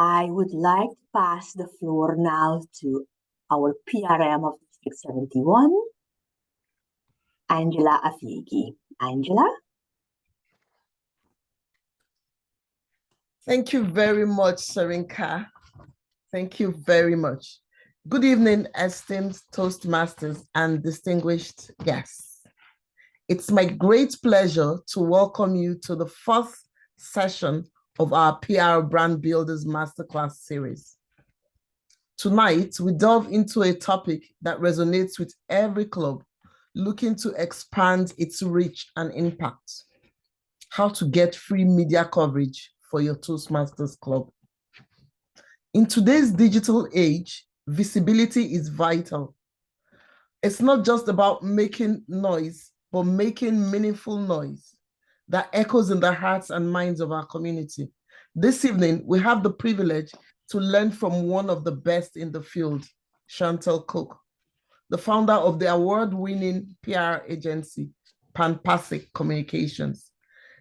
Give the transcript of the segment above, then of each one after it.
I would like to pass the floor now to our PRM of District 71, Angela Afigi. Angela? Thank you very much, Sarinka. Thank you very much. Good evening, esteemed Toastmasters and distinguished guests. It's my great pleasure to welcome you to the fourth session of our PR Brand Builders Masterclass series. Tonight, we delve into a topic that resonates with every club looking to expand its reach and impact: how to get free media coverage for your Toastmasters club. In today's digital age, visibility is vital. It's not just about making noise, but making meaningful noise that echoes in the hearts and minds of our community. This evening, we have the privilege to learn from one of the best in the field, Chantal Cooke, the founder of the award-winning PR agency, Panpathic Communications.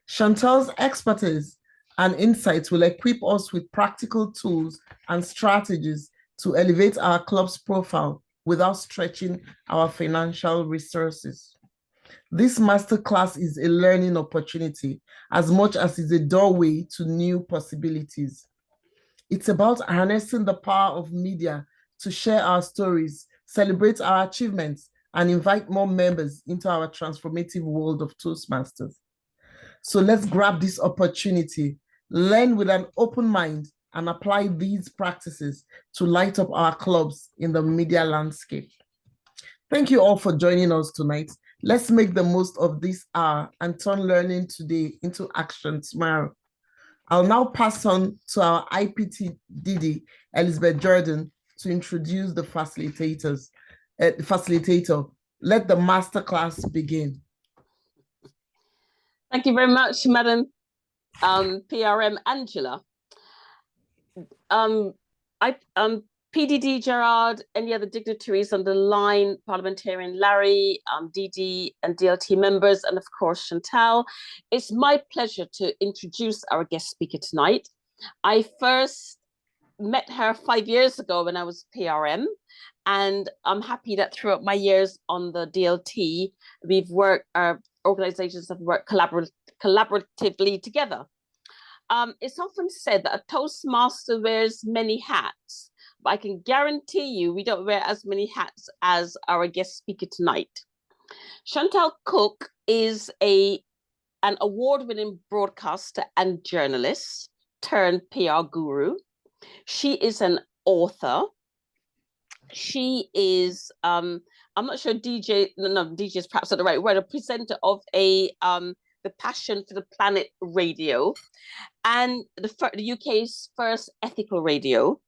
Chantal's expertise and insights will equip us with practical tools and strategies to elevate our club's profile without stretching our financial resources. This masterclass is a learning opportunity as much as it's a doorway to new possibilities. It's about harnessing the power of media to share our stories, celebrate our achievements, and invite more members into our transformative world of Toastmasters. So let's grab this opportunity, learn with an open mind, and apply these practices to light up our clubs in the media landscape. Thank you all for joining us tonight. Let's make the most of this hour and turn learning today into action tomorrow. I'll now pass on to our IPT Didi, Elizabeth Jordan, to introduce the facilitator. Let the masterclass begin. Thank you very much, Madam PRM Angela. PDD Gerard, any other dignitaries on the line, Parliamentarian Larry, DD and DLT members, and of course Chantal. It's my pleasure to introduce our guest speaker tonight. I first met her 5 years ago when I was PRM, and I'm happy that throughout my years on the DLT, our organizations have worked collaboratively together. It's often said that a Toastmaster wears many hats, but I can guarantee you we don't wear as many hats as our guest speaker tonight. Chantal Cooke is an award-winning broadcaster and journalist turned PR guru. She is an author. She is, I'm not sure DJ is perhaps not the right word, a presenter of the Passion for the Planet radio, and the UK's first ethical radio.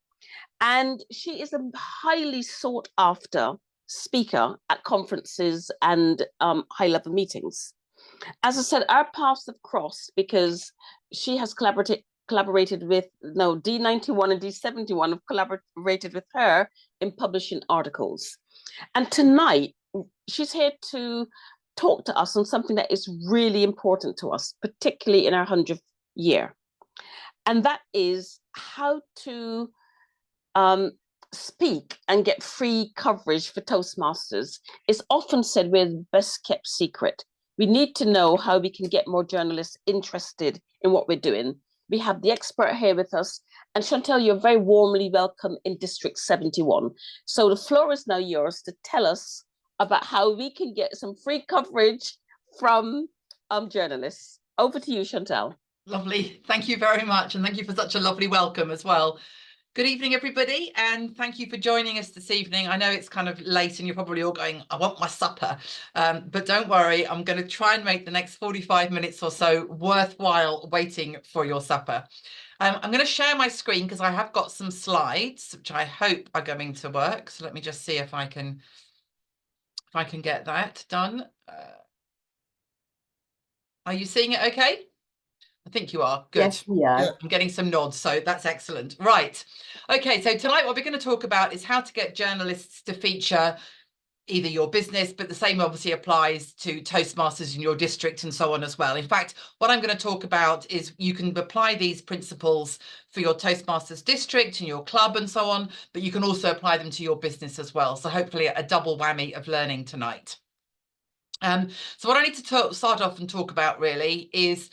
And she is a highly sought after speaker at conferences and high-level meetings. As I said, our paths have crossed because she has collaborated with, D91 and D71 have collaborated with her in publishing articles. And tonight, she's here to talk to us on something that is really important to us, particularly in our 100th year. And that is how to speak and get free coverage for Toastmasters. It's often said we're the best kept secret. We need to know how we can get more journalists interested in what we're doing. We have the expert here with us. And Chantal, you're very warmly welcome in District 71. So the floor is now yours to tell us about how we can get some free coverage from journalists. Over to you, Chantal. Lovely. Thank you very much. And thank you for such a lovely welcome as well. Good evening, everybody, and thank you for joining us this evening. I know it's kind of late and you're probably all going, I want my supper, but don't worry, I'm going to try and make the next 45 minutes or so worthwhile waiting for your supper. I'm going to share my screen because I have got some slides, which I hope are going to work. So let me just see if I can get that done. Are you seeing it okay? I think you are. Good. Yes, we are. I'm getting some nods, so that's excellent. Right. Okay, so tonight what we're going to talk about is how to get journalists to feature either your business, but the same obviously applies to Toastmasters in your district and so on as well. In fact, what I'm going to talk about is you can apply these principles for your Toastmasters district and your club and so on, but you can also apply them to your business as well. So hopefully a double whammy of learning tonight. So what I need to start off and talk about really is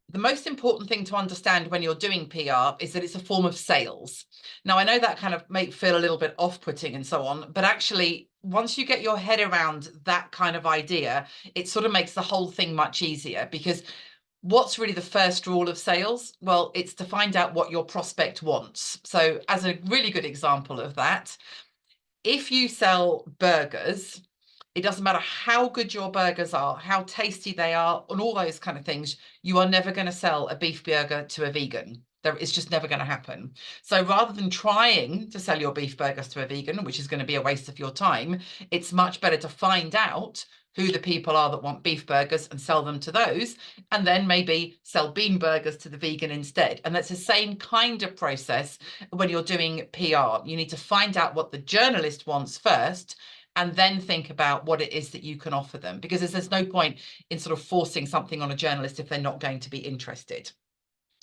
the most important thing to understand when you're doing PR is that it's a form of sales. Now, I know that kind of may feel a little bit off-putting and so on, but actually, once you get your head around that kind of idea, it sort of makes the whole thing much easier, because what's really the first rule of sales? Well, it's to find out what your prospect wants. So as a really good example of that, if you sell burgers, it doesn't matter how good your burgers are, how tasty they are, and all those kind of things, you are never going to sell a beef burger to a vegan. It's just never going to happen. So rather than trying to sell your beef burgers to a vegan, which is going to be a waste of your time, it's much better to find out who the people are that want beef burgers and sell them to those, and then maybe sell bean burgers to the vegan instead. And that's the same kind of process when you're doing PR. You need to find out what the journalist wants first, and then think about what it is that you can offer them, because there's no point in sort of forcing something on a journalist if they're not going to be interested.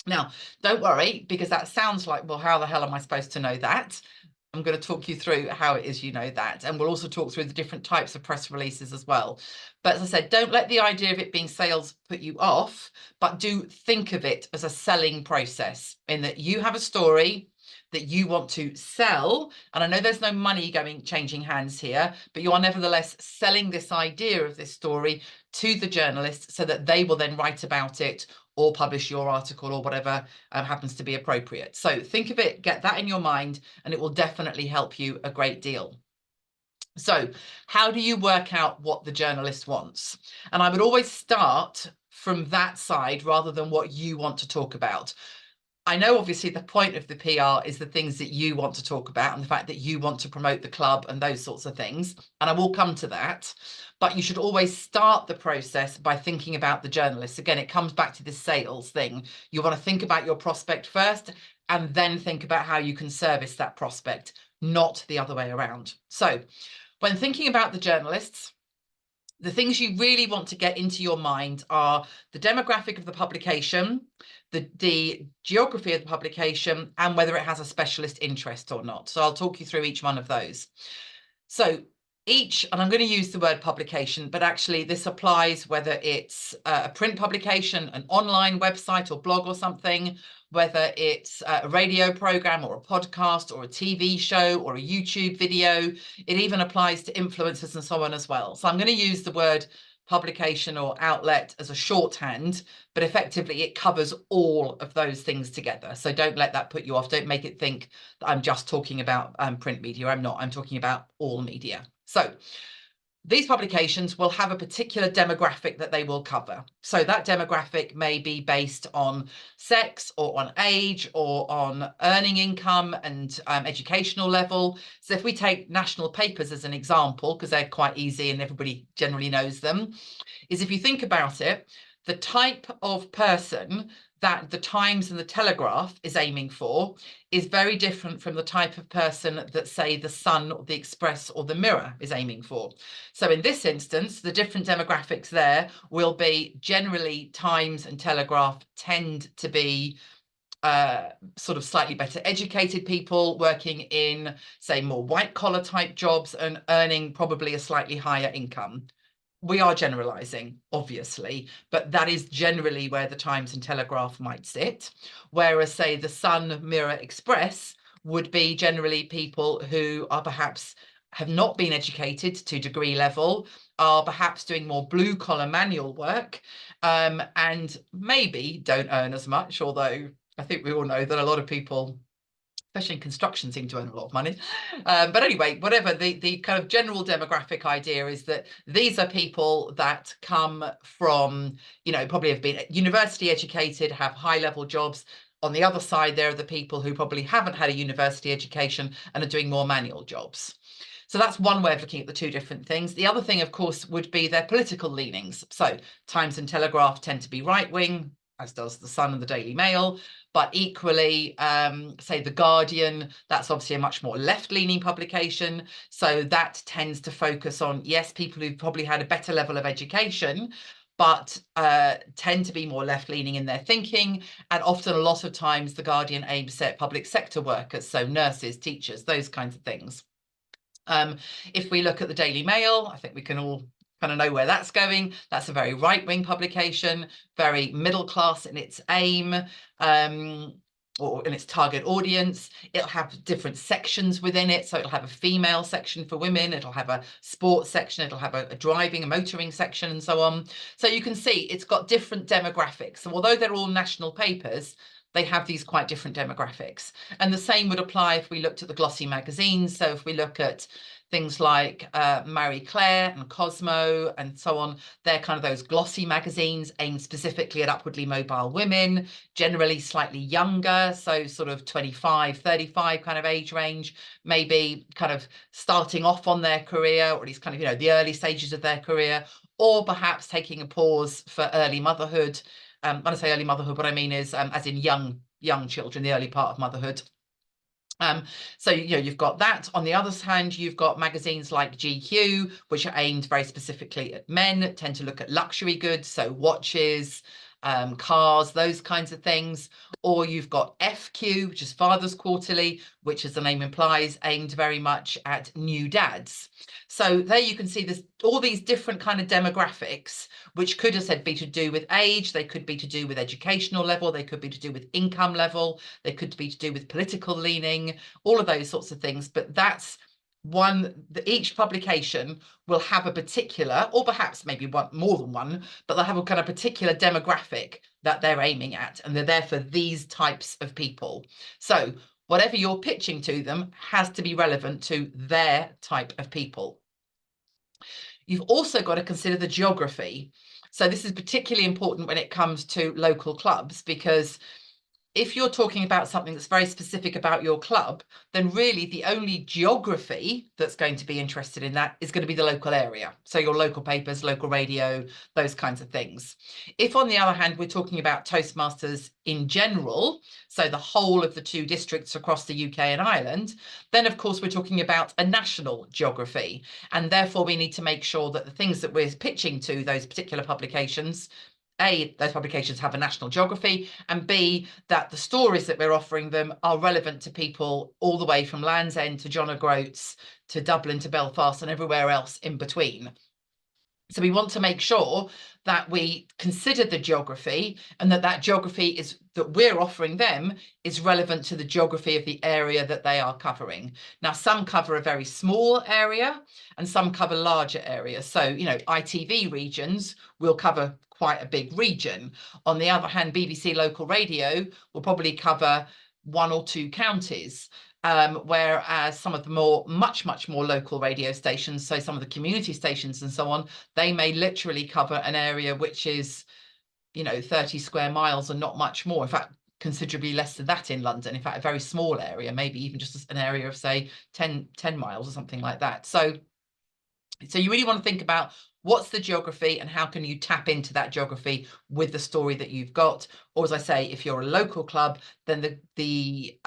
Now, don't worry, because that sounds like, well, how the hell am I supposed to know that? I'm going to talk you through how it is you know that, and we'll also talk through the different types of press releases as well. But as I said, don't let the idea of it being sales put you off, but do think of it as a selling process, in that you have a story that you want to sell. And I know there's no money changing hands here, but you are nevertheless selling this idea of this story to the journalist so that they will then write about it or publish your article or whatever happens to be appropriate. So think of it, get that in your mind, and it will definitely help you a great deal. So how do you work out what the journalist wants? And I would always start from that side rather than what you want to talk about. I know obviously the point of the PR is the things that you want to talk about and the fact that you want to promote the club and those sorts of things. And I will come to that. But you should always start the process by thinking about the journalist. Again, it comes back to this sales thing. You want to think about your prospect first and then think about how you can service that prospect, not the other way around. So when thinking about the journalists, the things you really want to get into your mind are the demographic of the publication, the geography of the publication, and whether it has a specialist interest or not. So I'll talk you through each one of those. So and I'm going to use the word publication, but actually this applies whether it's a print publication, an online website or blog or something, whether it's a radio program or a podcast or a TV show or a YouTube video. It even applies to influencers and so on as well. So I'm going to use the word publication or outlet as a shorthand, but effectively it covers all of those things together. So don't let that put you off. Don't make it think that I'm just talking about print media. I'm not. I'm talking about all media. So these publications will have a particular demographic that they will cover. So that demographic may be based on sex or on age or on earning income and educational level. So if we take national papers as an example, because they're quite easy and everybody generally knows them, is if you think about it, the type of person that the Times and the Telegraph is aiming for is very different from the type of person that, say, the Sun or the Express or the Mirror is aiming for. So in this instance, the different demographics there will be generally Times and Telegraph tend to be sort of slightly better educated people working in, say, more white collar type jobs and earning probably a slightly higher income. We are generalizing, obviously, but that is generally where the Times and Telegraph might sit. Whereas, say, the Sun, Mirror, Express would be generally people who are perhaps have not been educated to degree level, are perhaps doing more blue collar manual work, and maybe don't earn as much, although I think we all know that a lot of people, especially in construction, seem to earn a lot of money. But anyway, whatever, the kind of general demographic idea is that these are people that come from, you know, probably have been university educated, have high level jobs. On the other side, there are the people who probably haven't had a university education and are doing more manual jobs. So that's one way of looking at the two different things. The other thing, of course, would be their political leanings. So Times and Telegraph tend to be right-wing, as does the Sun and the Daily Mail. But equally, say The Guardian, that's obviously a much more left-leaning publication. So that tends to focus on, yes, people who've probably had a better level of education, but tend to be more left-leaning in their thinking. And often, a lot of times, The Guardian aims at public sector workers, so nurses, teachers, those kinds of things. If we look at the Daily Mail, I think we can all kind of know where that's going. That's a very right-wing publication, very middle class in its aim, or in its target audience. It'll have different sections within it. So it'll have a female section for women, it'll have a sports section, it'll have a driving, a motoring section, and so on. So you can see it's got different demographics. So although they're all national papers, they have these quite different demographics. And the same would apply if we looked at the glossy magazines. So if we look at things like Marie Claire and Cosmo and so on, they're kind of those glossy magazines aimed specifically at upwardly mobile women, generally slightly younger, so sort of 25, 35 kind of age range, maybe kind of starting off on their career, or at least kind of, you know, the early stages of their career, or perhaps taking a pause for early motherhood. When I say early motherhood, what I mean is as in young children, the early part of motherhood. So, you know, you've got that. On the other hand, you've got magazines like GQ, which are aimed very specifically at men, tend to look at luxury goods, so watches, cars, those kinds of things. Or you've got FQ, which is Father's Quarterly, which, as the name implies, aimed very much at new dads. So there you can see there's all these different kind of demographics, which could, as I said, be to do with age, they could be to do with educational level, they could be to do with income level, they could be to do with political leaning, all of those sorts of things. But that's one, each publication will have a particular, or perhaps maybe one, more than one, but they'll have a kind of particular demographic that they're aiming at, and they're there for these types of people. So whatever you're pitching to them has to be relevant to their type of people. You've also got to consider the geography. So this is particularly important when it comes to local clubs, because if you're talking about something that's very specific about your club, then really the only geography that's going to be interested in that is going to be the local area. So your local papers, local radio, those kinds of things. If, on the other hand, we're talking about Toastmasters in general, so the whole of the 2 districts across the UK and Ireland, then of course we're talking about a national geography. And therefore we need to make sure that the things that we're pitching to those particular publications, A, those publications have a national geography, and B, that the stories that we're offering them are relevant to people all the way from Land's End to John O'Groats to Dublin to Belfast and everywhere else in between. So we want to make sure that we consider the geography, and that geography is that we're offering them is relevant to the geography of the area that they are covering. Now, some cover a very small area and some cover larger areas. So, you know, ITV regions will cover quite a big region. On the other hand, BBC local radio will probably cover 1 or 2 counties. Whereas some of the much more local radio stations, so some of the community stations and so on, they may literally cover an area which is, you know, 30 square miles and not much more. In fact, considerably less than that in London. In fact, a very small area, maybe even just an area of, say, 10 miles or something like that. So you really want to think about what's the geography and how can you tap into that geography with the story that you've got. Or, as I say, if you're a local club, then the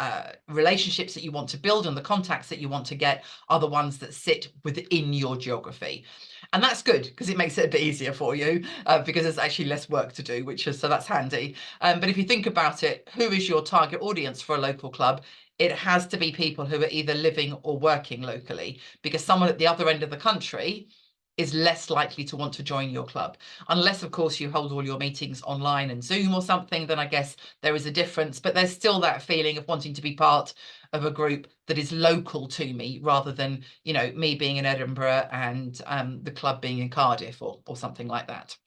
relationships that you want to build and the contacts that you want to get are the ones that sit within your geography. And that's good because it makes it a bit easier for you because there's actually less work to do, so that's handy. But if you think about it, who is your target audience for a local club? It has to be people who are either living or working locally, because someone at the other end of the country is less likely to want to join your club. Unless, of course, you hold all your meetings online and Zoom or something, then I guess there is a difference. But there's still that feeling of wanting to be part of a group that is local to me, rather than, you know, me being in Edinburgh and the club being in Cardiff or something like that.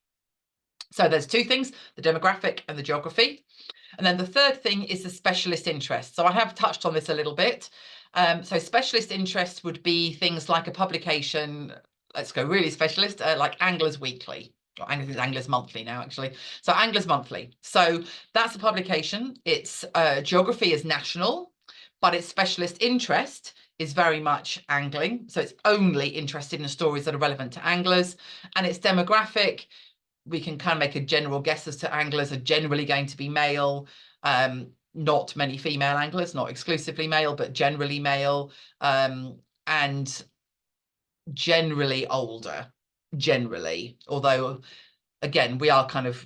So there's 2 things, the demographic and the geography. And then the third thing is the specialist interest. So I have touched on this a little bit. So specialist interest would be things like a publication, let's go really specialist, like Anglers Weekly, or Anglers Monthly now, actually. So Anglers Monthly. So that's a publication. Its geography is national, but its specialist interest is very much angling. So it's only interested in stories that are relevant to anglers, and its demographic we can kind of make a general guess as to anglers are generally going to be male. Not many female anglers, not exclusively male, but generally male, and generally older, generally, although again, we are kind of,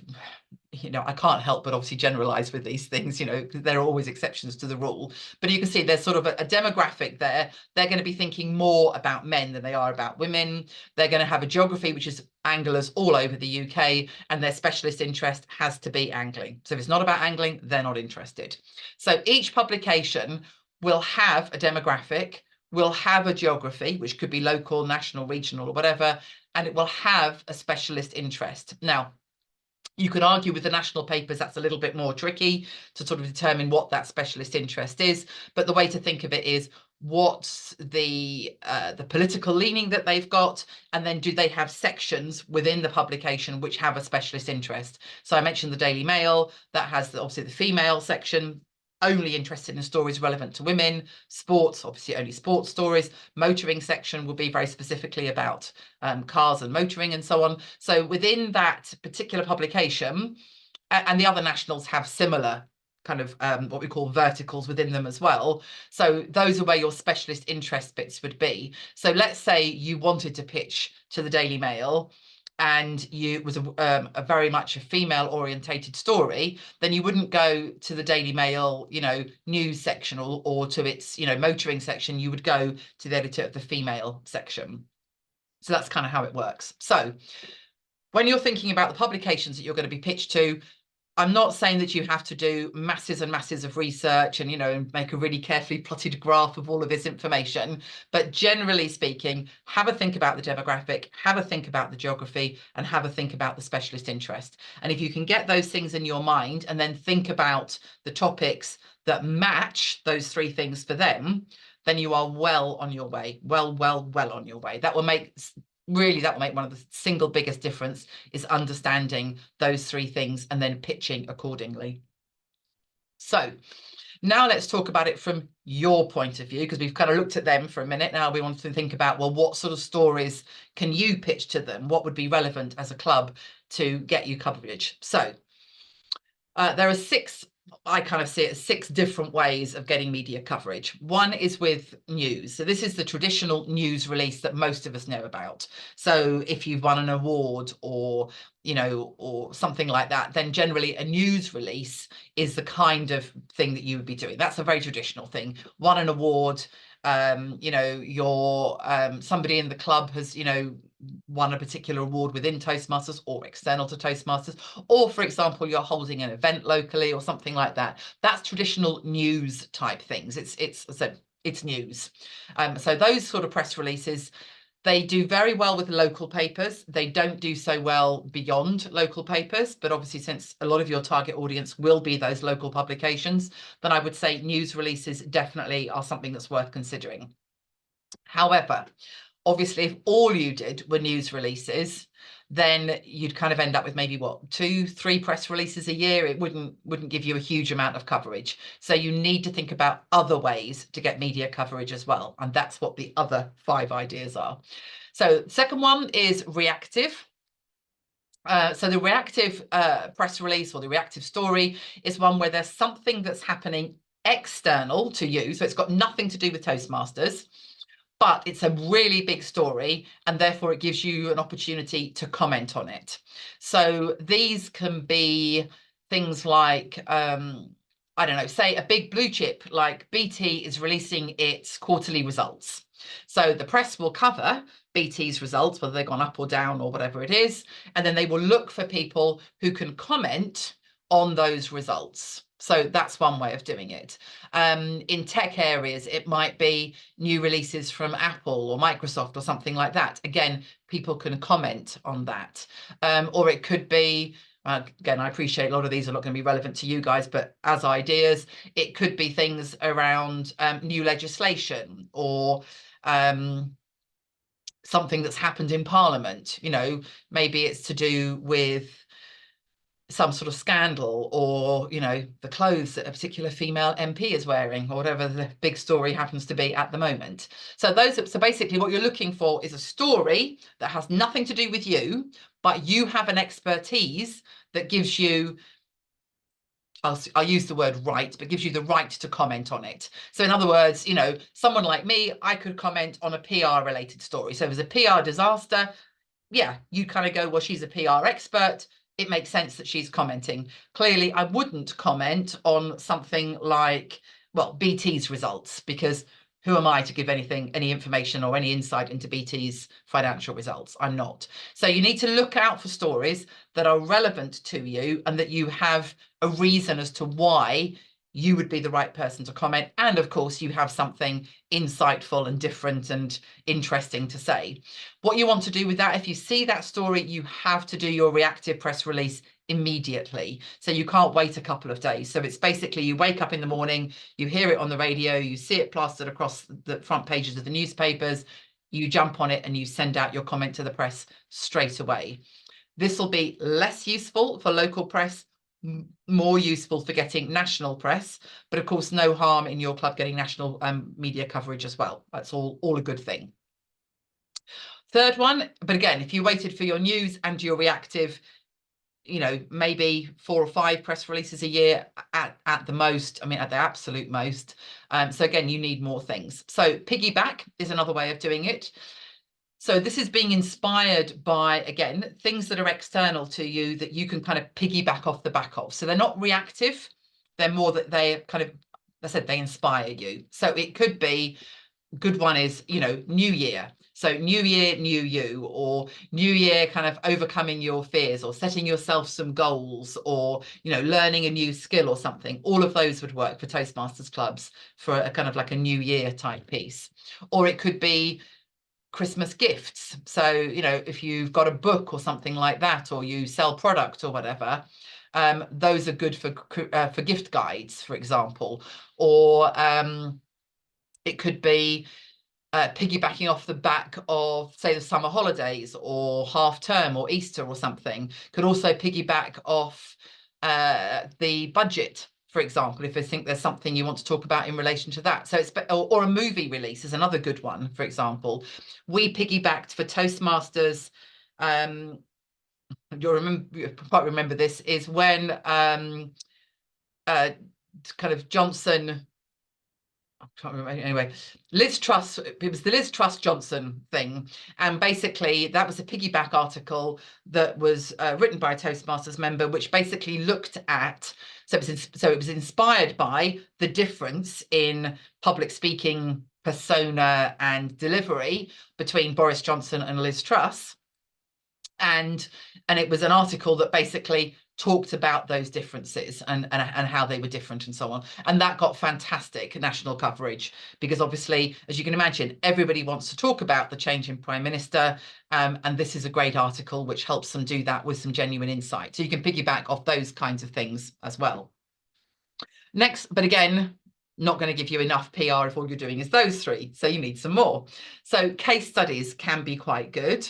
I can't help but obviously generalize with these things, there are always exceptions to the rule, but you can see there's sort of a demographic there. They're going to be thinking more about men than they are about women. They're going to have a geography, which is anglers all over the UK, and their specialist interest has to be angling. So if it's not about angling, they're not interested. So each publication will have a demographic, will have a geography, which could be local, national, regional, or whatever, and it will have a specialist interest. Now, you can argue with the national papers that's a little bit more tricky to sort of determine what that specialist interest is, but the way to think of it is what's the political leaning that they've got, and then do they have sections within the publication which have a specialist interest. So I mentioned the Daily Mail, that has obviously the female section, only interested in stories relevant to women. Sports, obviously only sports stories. Motoring section will be very specifically about cars and motoring and so on. So within that particular publication, and the other nationals have similar kind of what we call verticals within them as well. So those are where your specialist interest bits would be. So let's say you wanted to pitch to the Daily Mail, and it was a very much a female orientated story, then you wouldn't go to the Daily Mail, news section or to its, motoring section. You would go to the editor of the female section. So that's kind of how it works. So when you're thinking about the publications that you're going to be pitched to, I'm not saying that you have to do masses and masses of research and, and make a really carefully plotted graph of all of this information. But generally speaking, have a think about the demographic, have a think about the geography, and have a think about the specialist interest. And if you can get those things in your mind and then think about the topics that match those three things for them, then you are well on your way, well on your way. That will make one of the single biggest difference, is understanding those three things and then pitching accordingly. So now let's talk about it from your point of view, because we've kind of looked at them for a minute. Now we want to think about, well, what sort of stories can you pitch to them? What would be relevant as a club to get you coverage? So there are I kind of see it as 6 different ways of getting media coverage. One is with news. So this is the traditional news release that most of us know about. So if you've won an award or, or something like that, then generally a news release is the kind of thing that you would be doing. That's a very traditional thing. Won an award, somebody in the club has, won a particular award within Toastmasters or external to Toastmasters, or for example, you're holding an event locally or something like that. That's traditional news type things. It's news. So those sort of press releases, they do very well with local papers. They don't do so well beyond local papers, but obviously since a lot of your target audience will be those local publications, then I would say news releases definitely are something that's worth considering. However, obviously, if all you did were news releases, then you'd kind of end up with maybe 2-3 press releases a year. It wouldn't give you a huge amount of coverage. So you need to think about other ways to get media coverage as well. And that's what the other 5 ideas are. So the second one is reactive. So the reactive press release or the reactive story is one where there's something that's happening external to you. So it's got nothing to do with Toastmasters, but it's a really big story, and therefore it gives you an opportunity to comment on it. So these can be things like, I don't know, say a big blue chip like BT is releasing its quarterly results. So the press will cover BT's results, whether they've gone up or down or whatever it is, and then they will look for people who can comment on those results. So that's one way of doing it. In tech areas, it might be new releases from Apple or Microsoft or something like that. Again, people can comment on that. Or it could be, again, I appreciate a lot of these are not going to be relevant to you guys, but as ideas, it could be things around new legislation or something that's happened in Parliament. Maybe it's to do with some sort of scandal, or, you know, the clothes that a particular female MP is wearing, or whatever the big story happens to be at the moment. So basically what you're looking for is a story that has nothing to do with you, but you have an expertise that gives you, I'll use the word right, but gives you the right to comment on it. So in other words, you know, someone like me, I could comment on a PR related story. So if there's a PR disaster, yeah, you kind of go, well, she's a PR expert. It makes sense that she's commenting. Clearly, I wouldn't comment on something like, well, BT's results, because who am I to give any information or any insight into BT's financial results? I'm not. So you need to look out for stories that are relevant to you and that you have a reason as to why you would be the right person to comment. And of course, you have something insightful and different and interesting to say. What you want to do with that, if you see that story, you have to do your reactive press release immediately. So you can't wait a couple of days. So it's basically, you wake up in the morning, you hear it on the radio, you see it plastered across the front pages of the newspapers, you jump on it and you send out your comment to the press straight away. This will be less useful for local press, more useful for getting national press, but of course no harm in your club getting national media coverage as well. That's all a good thing. Third one, but again, if you waited for your news and your reactive, you know, maybe 4 or 5 press releases a year at the most, I mean, at the absolute most. So again, you need more things. So piggyback is another way of doing it. So this is being inspired by, again, things that are external to you that you can kind of piggyback off the back of. So they're not reactive. They're more that they kind of, I said, they inspire you. So it could be, good one is, you know, new year. So new year, new you, or new year kind of overcoming your fears, or setting yourself some goals, or, you know, learning a new skill or something. All of those would work for Toastmasters clubs for a kind of like a new year type piece. Or it could be Christmas gifts. So, you know, if you've got a book or something like that, or you sell product or whatever, those are good for gift guides, for example. Or it could be piggybacking off the back of, say, the summer holidays or half term or Easter or something. Could also piggyback off the budget, for example, if I think there's something you want to talk about in relation to that. So it's, or a movie release is another good one, for example. We piggybacked for Toastmasters. You quite remember this, is when kind of Johnson, I can't remember, anyway, Liz Truss, it was the Liz Truss Johnson thing. And basically that was a piggyback article that was written by a Toastmasters member, which basically looked at, so it was inspired by the difference in public speaking persona and delivery between Boris Johnson and Liz Truss. And it was an article that basically talked about those differences and how they were different and so on. And that got fantastic national coverage, because obviously, as you can imagine, everybody wants to talk about the change in Prime Minister. And this is a great article which helps them do that with some genuine insight. So you can piggyback off those kinds of things as well. Next, but again, not going to give you enough PR if all you're doing is those 3. So you need some more. So case studies can be quite good.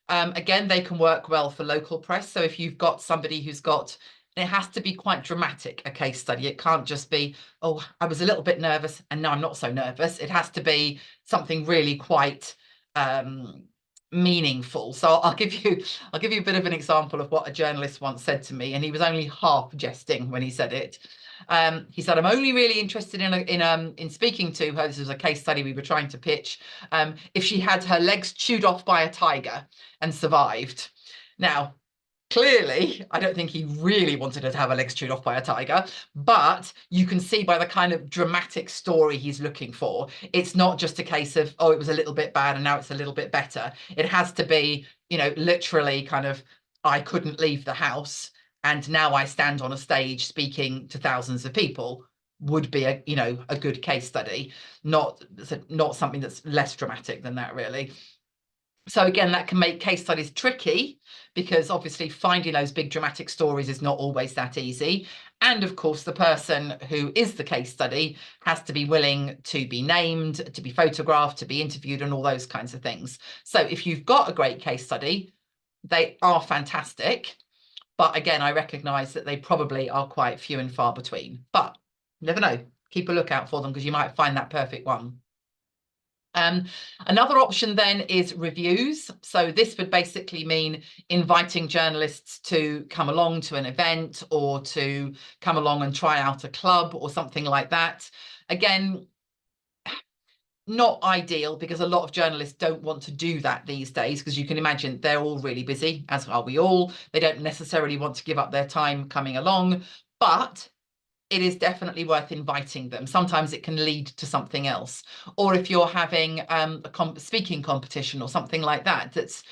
Again, they can work well for local press. So if you've got somebody who's got, it has to be quite dramatic, a case study. It can't just be, oh, I was a little bit nervous and now I'm not so nervous. It has to be something really quite meaningful. So I'll give you a bit of an example of what a journalist once said to me, and he was only half jesting when he said it. He said, I'm only really interested in speaking to her. This was a case study we were trying to pitch. If she had her legs chewed off by a tiger and survived. Now, clearly, I don't think he really wanted her to have her legs chewed off by a tiger, but you can see by the kind of dramatic story he's looking for, it's not just a case of, oh, it was a little bit bad and now it's a little bit better. It has to be, you know, literally kind of, I couldn't leave the house and now I stand on a stage speaking to thousands of people, would be a, you know, a good case study, not something that's less dramatic than that, really. So again, that can make case studies tricky, because obviously finding those big dramatic stories is not always that easy. And of course, the person who is the case study has to be willing to be named, to be photographed, to be interviewed, and all those kinds of things. So if you've got a great case study, they are fantastic. But again, I recognise that they probably are quite few and far between. But you never know. Keep a lookout for them because you might find that perfect one. Another option then is reviews. So this would basically mean inviting journalists to come along to an event or to come along and try out a club or something like that. Again, not ideal because a lot of journalists don't want to do that these days, because you can imagine they're all really busy, as are we all. They don't necessarily want to give up their time coming along, but it is definitely worth inviting them. Sometimes it can lead to something else. Or if you're having a speaking competition or something like that, that's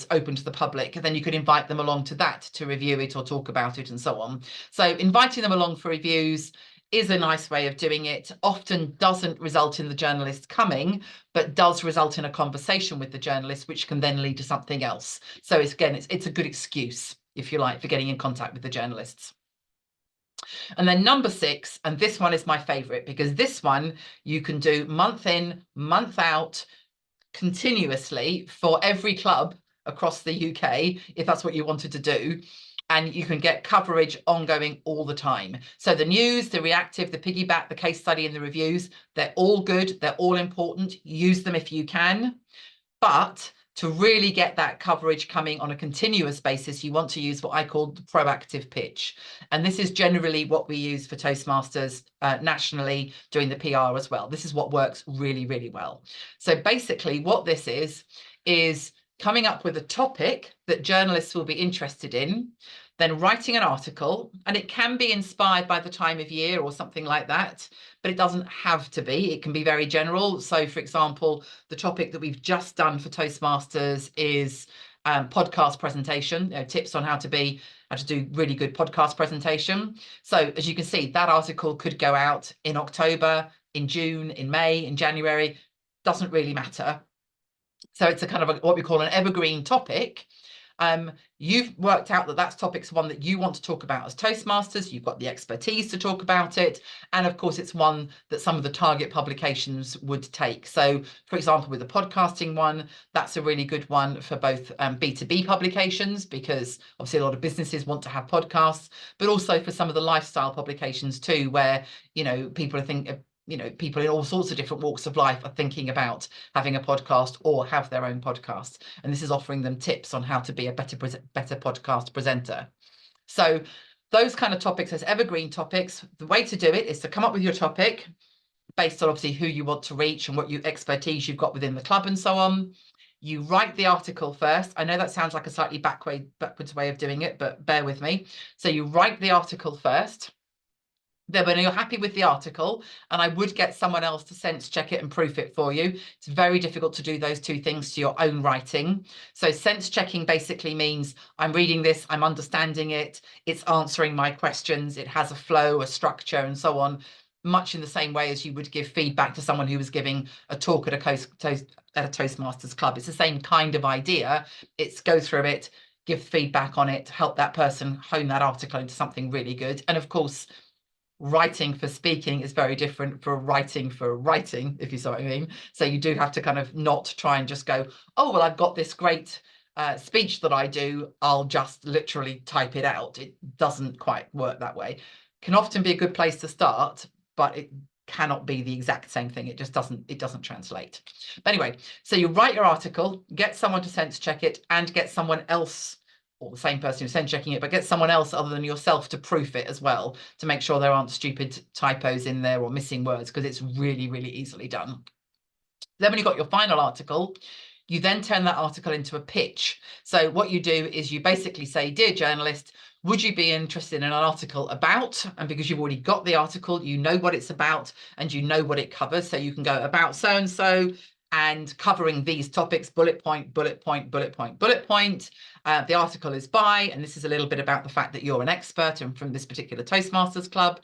open to the public, then you could invite them along to that to review it or talk about it and so on. So inviting them along for reviews is a nice way of doing it. Often doesn't result in the journalist coming, but does result in a conversation with the journalist, which can then lead to something else. So it's a good excuse, if you like, for getting in contact with the journalists. And then number 6, and this one is my favorite, because this one you can do month in, month out, continuously for every club across the UK, if that's what you wanted to do. And you can get coverage ongoing all the time. So the news, the reactive, the piggyback, the case study, and the reviews, they're all good. They're all important. Use them if you can. But to really get that coverage coming on a continuous basis, you want to use what I call the proactive pitch. And this is generally what we use for Toastmasters nationally, doing the PR as well. This is what works really, really well. So basically what this is coming up with a topic that journalists will be interested in, then writing an article, and it can be inspired by the time of year or something like that, but it doesn't have to be. It can be very general. So for example, the topic that we've just done for Toastmasters is podcast presentation, tips on how to do really good podcast presentation. So as you can see, that article could go out in October, in June, in May, in January, doesn't really matter. So it's a kind of what we call an evergreen topic. You've worked out that that topic's one that you want to talk about as Toastmasters. You've got the expertise to talk about it. And of course, it's one that some of the target publications would take. So for example, with the podcasting one, that's a really good one for both B2B publications, because obviously a lot of businesses want to have podcasts, but also for some of the lifestyle publications too, where, people are thinking, people in all sorts of different walks of life are thinking about having a podcast or have their own podcast. And this is offering them tips on how to be a better podcast presenter. So those kind of topics as evergreen topics, the way to do it is to come up with your topic based on obviously who you want to reach and what expertise you've got within the club and so on. You write the article first. I know that sounds like a slightly backwards way of doing it, but bear with me. So you write the article first. Then when you're happy with the article, and I would get someone else to sense check it and proof it for you. It's very difficult to do those two things to your own writing. So sense checking basically means I'm reading this, I'm understanding it, it's answering my questions, it has a flow, a structure, and so on, much in the same way as you would give feedback to someone who was giving a talk at a Toastmasters club. It's the same kind of idea. It's go through it, give feedback on it, help that person hone that article into something really good. And of course, writing for speaking is very different for writing, if you see what I mean. So you do have to kind of not try and just go, oh, well, I've got this great speech that I do, I'll just literally type it out. It doesn't quite work that way. Can often be a good place to start, but it cannot be the exact same thing. It doesn't translate. But anyway, so you write your article, get someone to sense check it, and get someone else, or the same person who's sense checking it, but get someone else other than yourself to proof it as well, to make sure there aren't stupid typos in there or missing words, because it's really, really easily done. Then when you've got your final article, you then turn that article into a pitch. So what you do is you basically say, dear journalist, would you be interested in an article about? And because you've already got the article, you know what it's about and you know what it covers. So you can go about so-and-so and covering these topics, bullet point, bullet point, bullet point, bullet point. The article is by, and this is a little bit about the fact that you're an expert and from this particular Toastmasters club.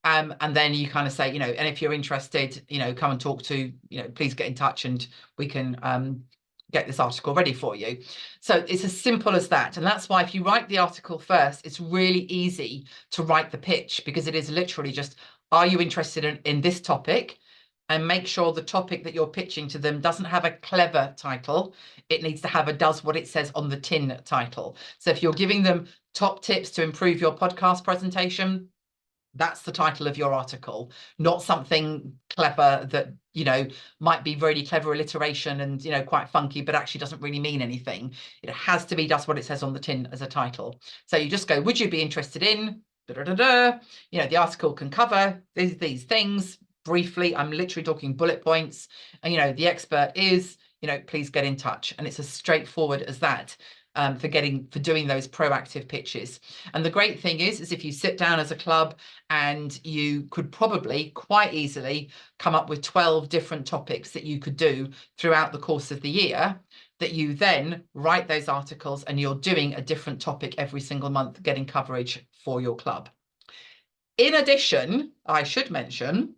And then you kind of say, and if you're interested, come and talk to, please get in touch and we can get this article ready for you. So it's as simple as that. And that's why if you write the article first, it's really easy to write the pitch, because it is literally just, are you interested in this topic? and make sure the topic that you're pitching to them doesn't have a clever title. It needs to have a does what it says on the tin title. So if you're giving them top tips to improve your podcast presentation, that's the title of your article, not something clever that, you know, might be really clever alliteration and, you know, quite funky, but actually doesn't really mean anything. It has to be does what it says on the tin as a title. So you just go, would you be interested in, you know, the article can cover these things briefly. I'm literally talking bullet points, and, you know, the expert is, you know, please get in touch. And it's as straightforward as that. For doing those proactive pitches. And the great thing is if you sit down as a club, and you could probably quite easily come up with 12 different topics that you could do throughout the course of the year, that you then write those articles and you're doing a different topic every single month, getting coverage for your club. In addition, I should mention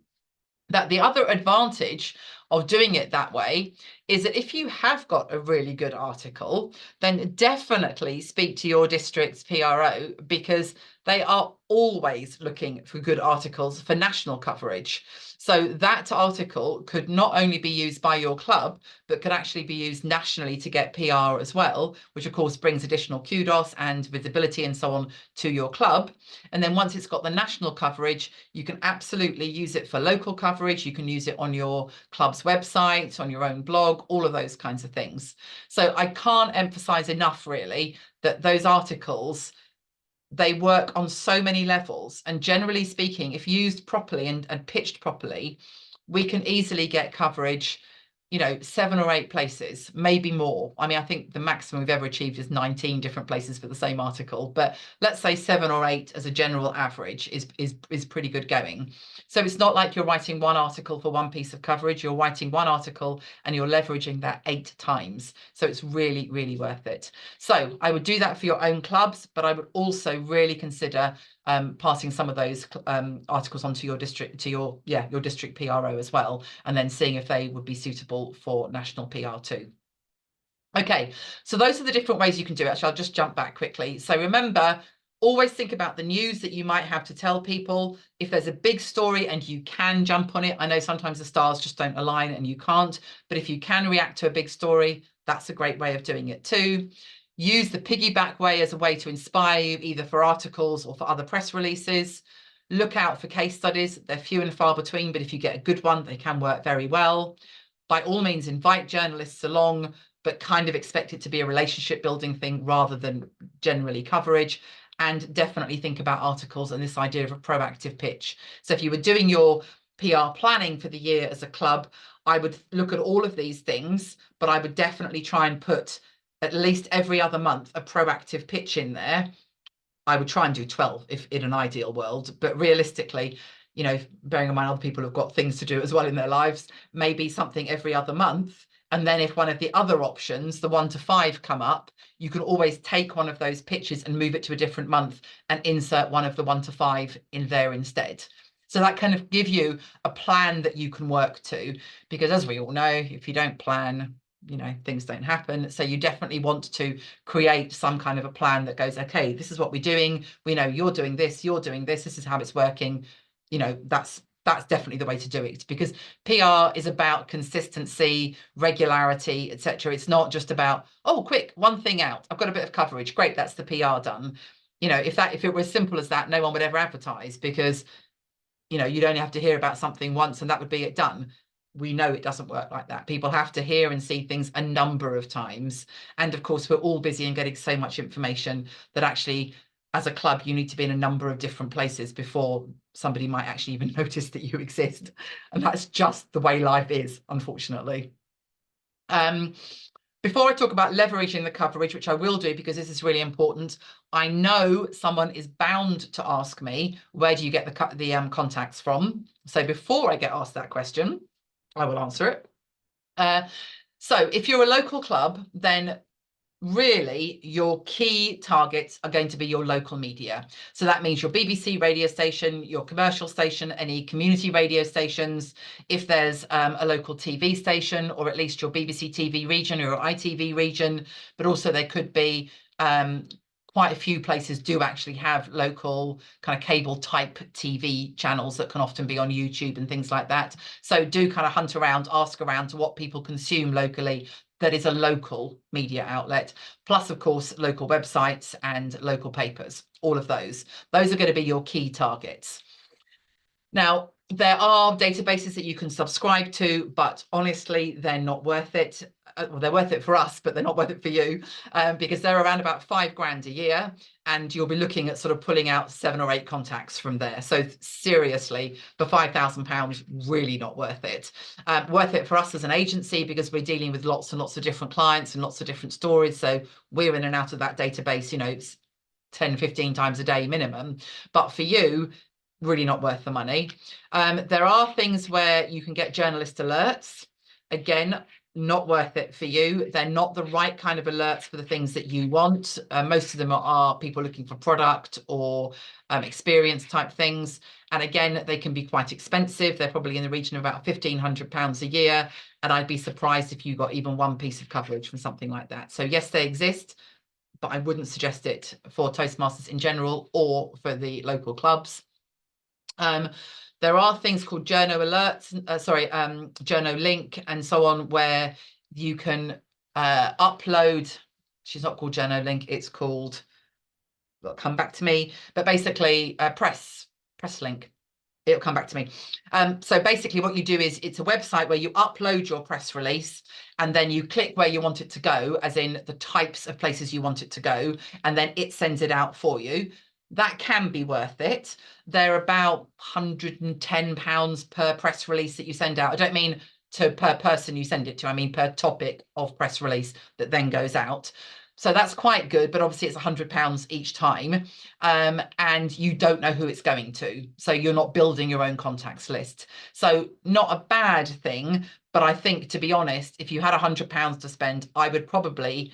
that the other advantage of doing it that way is that if you have got a really good article, then definitely speak to your district's PRO, because they are always looking for good articles for national coverage. So that article could not only be used by your club, but could actually be used nationally to get PR as well, which of course brings additional kudos and visibility and so on to your club. And then once it's got the national coverage, you can absolutely use it for local coverage. You can use it on your club's website, on your own blog, all of those kinds of things. So I can't emphasize enough, really, that those articles, they work on so many levels. And generally speaking, if used properly and pitched properly, we can easily get coverage, you know, 7 or 8 places, maybe more. I mean, I think the maximum we've ever achieved is 19 different places for the same article, but let's say 7 or 8 as a general average is pretty good going. So it's not like you're writing one article for one piece of coverage. You're writing one article and you're leveraging that 8 times. So it's really, really worth it. So I would do that for your own clubs, but I would also really consider passing some of those articles onto your district, to your district PRO as well, and then seeing if they would be suitable for national PR too. Okay, so those are the different ways you can do it. Actually, I'll just jump back quickly. So remember, always think about the news that you might have to tell people. If there's a big story and you can jump on it, I know sometimes the stars just don't align and you can't, but if you can react to a big story, that's a great way of doing it too. Use the piggyback way as a way to inspire you, either for articles or for other press releases. Look out for case studies. They're few and far between, but if you get a good one, they can work very well. By all means, invite journalists along, but kind of expect it to be a relationship building thing rather than generally coverage. And definitely think about articles and this idea of a proactive pitch. So if you were doing your PR planning for the year as a club, I would look at all of these things, but I would definitely try and put at least every other month a proactive pitch in there. I would try and do 12 if in an ideal world, but realistically, you know, bearing in mind other people have got things to do as well in their lives, maybe something every other month. And then if one of the other options, the 1 to 5, come up, you can always take one of those pitches and move it to a different month and insert one of the 1 to 5 in there instead. So that kind of give you a plan that you can work to, because as we all know, if you don't plan, you know, things don't happen. So you definitely want to create some kind of a plan that goes, okay, this is what we're doing. We know you're doing this, this is how it's working. You know, that's definitely the way to do it, because PR is about consistency, regularity, etc. It's not just about, oh, quick, one thing out. I've got a bit of coverage. Great, that's the PR done. You know, if it were as simple as that, no one would ever advertise, because, you know, you'd only have to hear about something once and that would be it done. We know it doesn't work like that. People have to hear and see things a number of times. And of course, we're all busy and getting so much information that actually, as a club, you need to be in a number of different places before somebody might actually even notice that you exist. And that's just the way life is, unfortunately. Before I talk about leveraging the coverage, which I will do because this is really important, I know someone is bound to ask me, where do you get the contacts from? So before I get asked that question, I will answer it. So if you're a local club, then really your key targets are going to be your local media. So that means your BBC radio station, your commercial station, any community radio stations, if there's a local TV station, or at least your BBC TV region or your ITV region, but also there could be quite a few places do actually have local kind of cable type TV channels that can often be on YouTube and things like that. So do kind of hunt around, ask around to what people consume locally that is a local media outlet, plus of course local websites and local papers. All of those are going to be your key targets. Now, there are databases that you can subscribe to, but honestly, they're not worth it. Well, they're worth it for us, but they're not worth it for you, because they're around about $5,000 a year, and you'll be looking at sort of pulling out 7 or 8 contacts from there. So seriously, for £5,000, really not worth it. Worth it for us as an agency, because we're dealing with lots and lots of different clients and lots of different stories. So we're in and out of that database, you know, 10, 15 times a day minimum. But for you, really not worth the money. There are things where you can get journalist alerts. Again, not worth it for you. They're not the right kind of alerts for the things that you want. Most of them are people looking for product or experience type things. And again, they can be quite expensive. They're probably in the region of about £1,500 a year. And I'd be surprised if you got even one piece of coverage from something like that. So yes, they exist, but I wouldn't suggest it for Toastmasters in general or for the local clubs. There are things called journo alerts, journo link and so on, where you can upload. She's not called journo link, it's called, it'll come back to me, but basically press link. It'll come back to me. So basically what you do is it's a website where you upload your press release and then you click where you want it to go, as in the types of places you want it to go, and then it sends it out for you. That can be worth it. They're about £110 per press release that you send out. I don't mean per person you send it to, I mean per topic of press release that then goes out. So that's quite good, but obviously it's £100 each time, and you don't know who it's going to. So you're not building your own contacts list. So not a bad thing, but I think, to be honest, if you had £100 to spend, I would probably,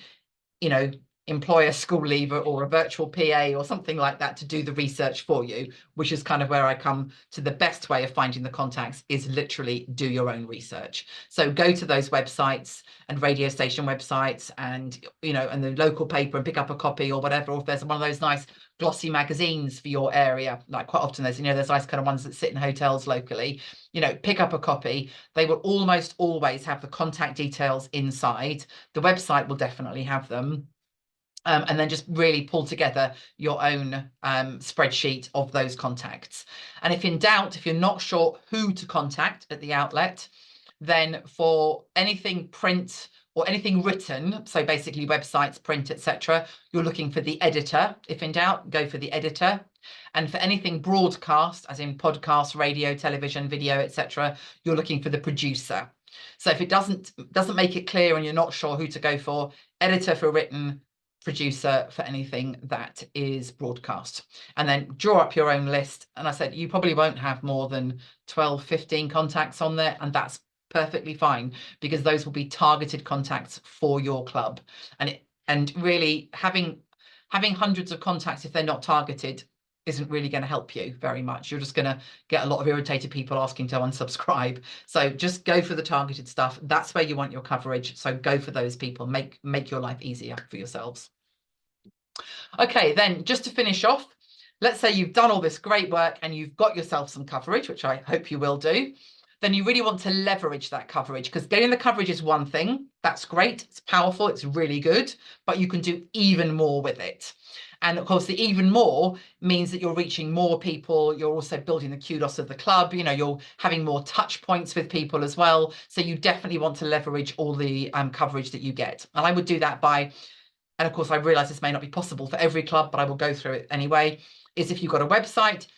you know, employ a school leaver or a virtual PA or something like that to do the research for you, which is kind of where I come to. The best way of finding the contacts is literally do your own research. So go to those websites and radio station websites and, you know, and the local paper and pick up a copy or whatever, or if there's one of those nice glossy magazines for your area, like quite often there's, you know, there's nice kind of ones that sit in hotels locally, you know, pick up a copy. They will almost always have the contact details inside. The website will definitely have them. And then just really pull together your own spreadsheet of those contacts. And if in doubt, if you're not sure who to contact at the outlet, then for anything print or anything written, so basically websites, print, etc., you're looking for the editor. If in doubt, go for the editor. And for anything broadcast, as in podcast, radio, television, video, etc., you're looking for the producer. So if it doesn't make it clear and you're not sure who to go for, editor for written, producer for anything that is broadcast, and then draw up your own list. And I said you probably won't have more than 12, 15 contacts on there, and that's perfectly fine, because those will be targeted contacts for your club. And really having hundreds of contacts, if they're not targeted, isn't really going to help you very much. You're just going to get a lot of irritated people asking to unsubscribe. So just go for the targeted stuff. That's where you want your coverage. So go for those people. Make your life easier for yourselves. Okay, then just to finish off, let's say you've done all this great work and you've got yourself some coverage, which I hope you will do. Then you really want to leverage that coverage, because getting the coverage is one thing. That's great. It's powerful. It's really good, but you can do even more with it. And of course, the even more means that you're reaching more people. You're also building the kudos of the club. You know, you're having more touch points with people as well. So you definitely want to leverage all the coverage that you get. And I would do that by, and of course, I realize this may not be possible for every club, but I will go through it anyway, is if you've got a website,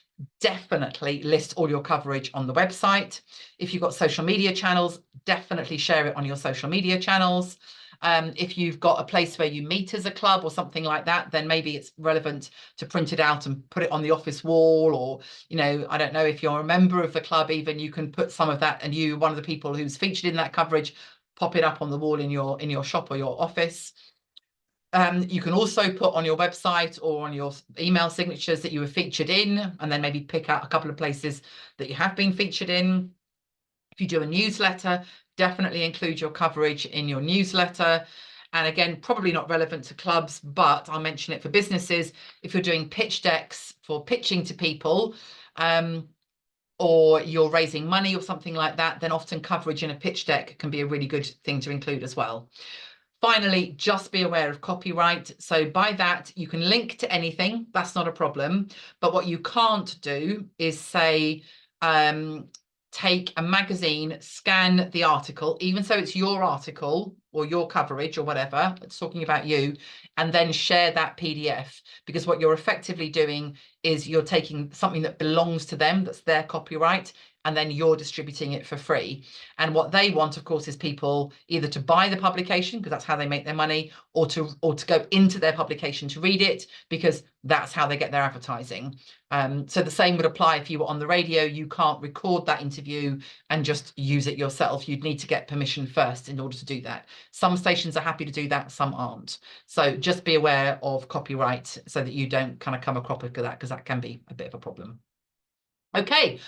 definitely list all your coverage on the website. If you've got social media channels, definitely share it on your social media channels. If you've got a place where you meet as a club or something like that, then maybe it's relevant to print it out and put it on the office wall, or, you know, I don't know, if you're a member of the club, even you can put some of that, and you, one of the people who's featured in that coverage, pop it up on the wall in your shop or your office. You can also put on your website or on your email signatures that you were featured in, and then maybe pick out a couple of places that you have been featured in. If you do a newsletter, definitely include your coverage in your newsletter. And again, probably not relevant to clubs, but I'll mention it for businesses. If you're doing pitch decks for pitching to people, or you're raising money or something like that, then often coverage in a pitch deck can be a really good thing to include as well. Finally, just be aware of copyright. So by that, you can link to anything. That's not a problem. But what you can't do is say, take a magazine, scan the article, even so it's your article or your coverage or whatever, it's talking about you, and then share that PDF. Because what you're effectively doing is you're taking something that belongs to them, that's their copyright, and then you're distributing it for free. And what they want, of course, is people either to buy the publication, because that's how they make their money, or to go into their publication to read it, because that's how they get their advertising. So the same would apply if you were on the radio. You can't record that interview and just use it yourself. You'd need to get permission first in order to do that. Some stations are happy to do that, some aren't. So just be aware of copyright so that you don't kind of come across that, because that can be a bit of a problem. Okay.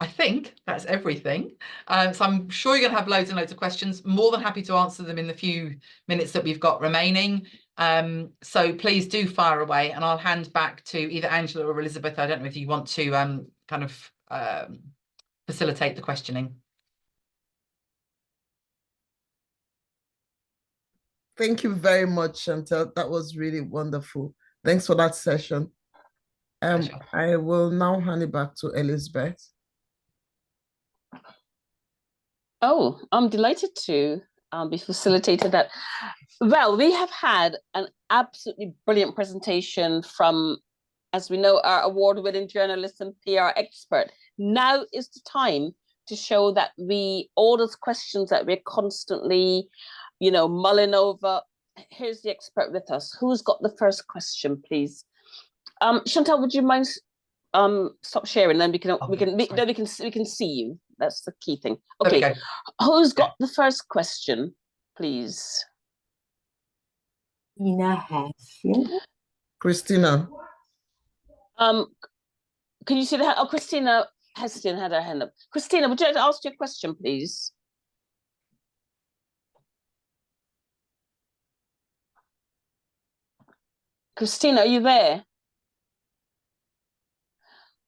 I think that's everything. So I'm sure you're going to have loads and loads of questions. More than happy to answer them in the few minutes that we've got remaining. So please do fire away, and I'll hand back to either Angela or Elizabeth. I don't know if you want to kind of facilitate the questioning. Thank you very much, Chantal. That was really wonderful. Thanks for that session. I will now hand it back to Elizabeth. Oh, I'm delighted to be facilitated that. Well, we have had an absolutely brilliant presentation from, as we know, our award-winning journalist and PR expert. Now is the time to show that all those questions that we're constantly, mulling over. Here's the expert with us. Who's got the first question, please? Chantal, would you mind stop sharing? Then we can see you. That's the key thing. Okay, who's got the first question, please? Christina. Can you see that? Oh, Christina Heston had her hand up. Christina, would you like to ask your question, please? Christina, are you there?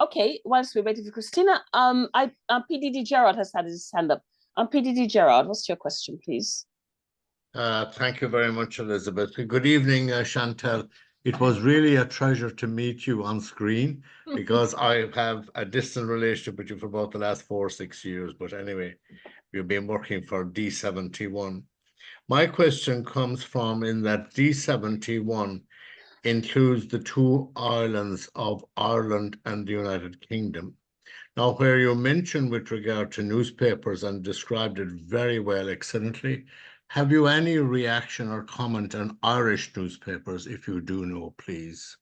Okay, whilst we're waiting for Christina, PDD Gerard has had his hand up. PDD Gerard, what's your question, please? Thank you very much, Elizabeth. Good evening, Chantal. It was really a treasure to meet you on screen, because I have a distant relationship with you for about the last 4 or 6 years. But anyway, we've been working for D71. My question comes from in that D71 includes the 2 islands of Ireland and the United Kingdom. Now, where you mentioned with regard to newspapers and described it very well, excellently, have you any reaction or comment on Irish newspapers? If you do know, please.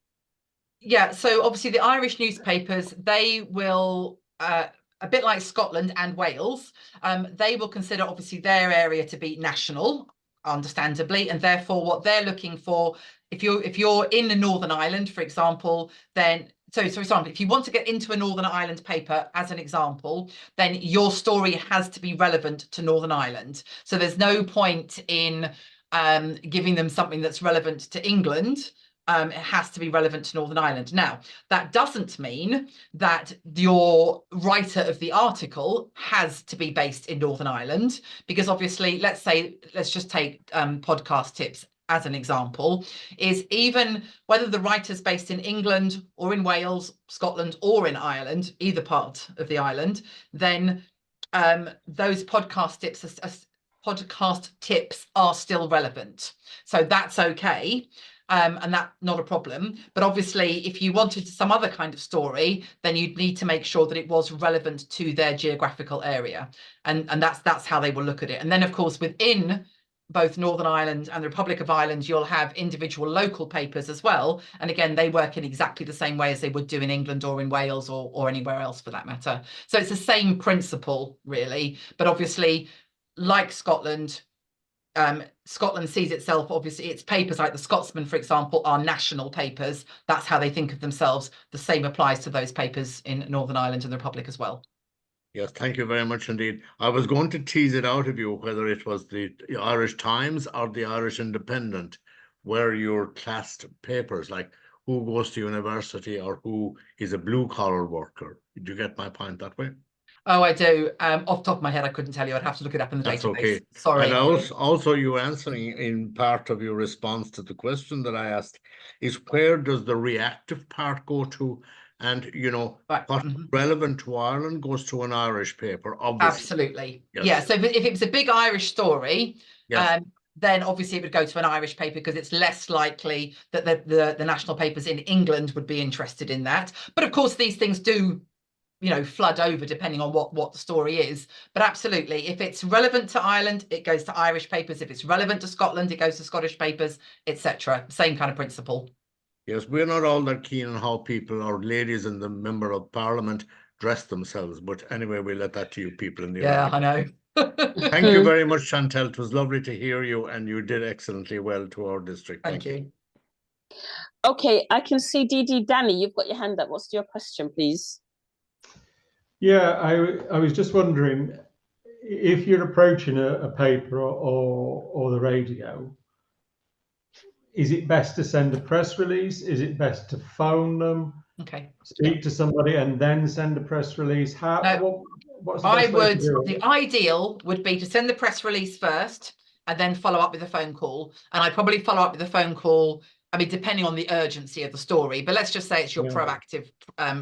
Yeah, so obviously the Irish newspapers, they will, a bit like Scotland and Wales, they will consider obviously their area to be national, understandably, and therefore what they're looking for, if you're in Northern Ireland, for example, then so for example, if you want to get into a Northern Ireland paper, as an example, then your story has to be relevant to Northern Ireland. So there's no point in giving them something that's relevant to England. It has to be relevant to Northern Ireland. Now, that doesn't mean that your writer of the article has to be based in Northern Ireland, because obviously, let's just take podcast tips as an example, is even whether the writer's based in England or in Wales, Scotland, or in Ireland, either part of the island, then those podcast tips are still relevant. So that's okay. And that's not a problem. But obviously, if you wanted some other kind of story, then you'd need to make sure that it was relevant to their geographical area. And that's how they will look at it. And then, of course, within both Northern Ireland and the Republic of Ireland, you'll have individual local papers as well. And again, they work in exactly the same way as they would do in England or in Wales or anywhere else for that matter. So it's the same principle, really. But obviously, like Scotland, Scotland sees itself, obviously, its papers like the Scotsman, for example, are national papers. That's how they think of themselves. The same applies to those papers in Northern Ireland and the Republic as well. Yes, thank you very much indeed. I was going to tease it out of you whether it was the Irish Times or the Irish Independent, where your classed papers, like who goes to university or who is a blue collar worker. Did you get my point that way? Oh, I do. Off the top of my head, I couldn't tell you. I'd have to look it up in the That's database. okay. Sorry. And also you answering in part of your response to the question that I asked is where does the reactive part go to? And you know, Right. what's relevant to Ireland goes to an Irish paper, obviously. Absolutely. Yes. Yeah. So if it was a big Irish story, Yes. then obviously it would go to an Irish paper because it's less likely that the national papers in England would be interested in that. But of course, these things do, you know, flood over depending on what the story is. But absolutely, if it's relevant to Ireland, it goes to Irish papers. If it's relevant to Scotland, it goes to Scottish papers, etc. Same kind of principle. Yes, we're not all that keen on how people or ladies in the Member of Parliament dress themselves. But anyway, we let that to you people in the Yeah, audience. I know. Thank you very much, Chantal. It was lovely to hear you, and you did excellently well to our district. Thank you. Okay, I can see Dee Danny, you've got your hand up. What's your question, please? Yeah, I was just wondering if you're approaching a paper or the radio, is it best to send a press release? Is it best to phone them? Okay. Speak to somebody and then send a press release? What's the best way to do it? The ideal would be to send the press release first and then follow up with a phone call. And I'd probably follow up with a phone call, I mean, depending on the urgency of the story, but let's just say it's your proactive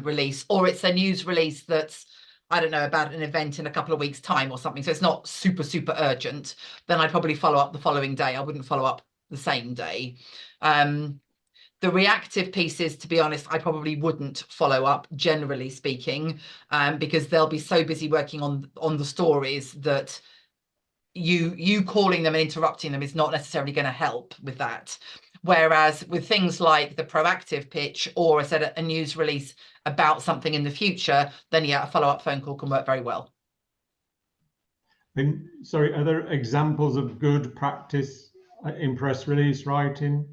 release, or it's a news release that's, I don't know, about an event in a couple of weeks' time or something. So it's not super, super urgent. Then I'd probably follow up the following day. I wouldn't follow up the same day. The reactive pieces, to be honest, I probably wouldn't follow up, generally speaking, because they'll be so busy working on the stories that you calling them and interrupting them is not necessarily going to help with that. Whereas with things like the proactive pitch or a news release about something in the future, then yeah, a follow-up phone call can work very well. And sorry, are there examples of good practice in press release writing?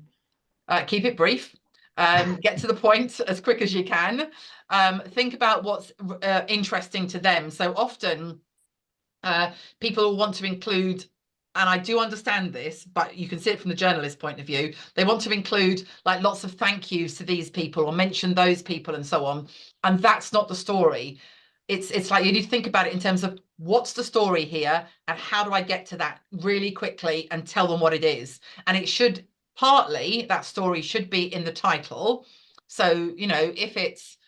Keep it brief. Get to the point as quick as you can. Think about what's interesting to them. So often people want to include, and I do understand this, but you can see it from the journalist point of view, they want to include like lots of thank yous to these people or mention those people and so on. And that's not the story. It's like you need to think about it in terms of what's the story here and how do I get to that really quickly and tell them what it is. And it should, partly that story should be in the title. So, you know, if it's,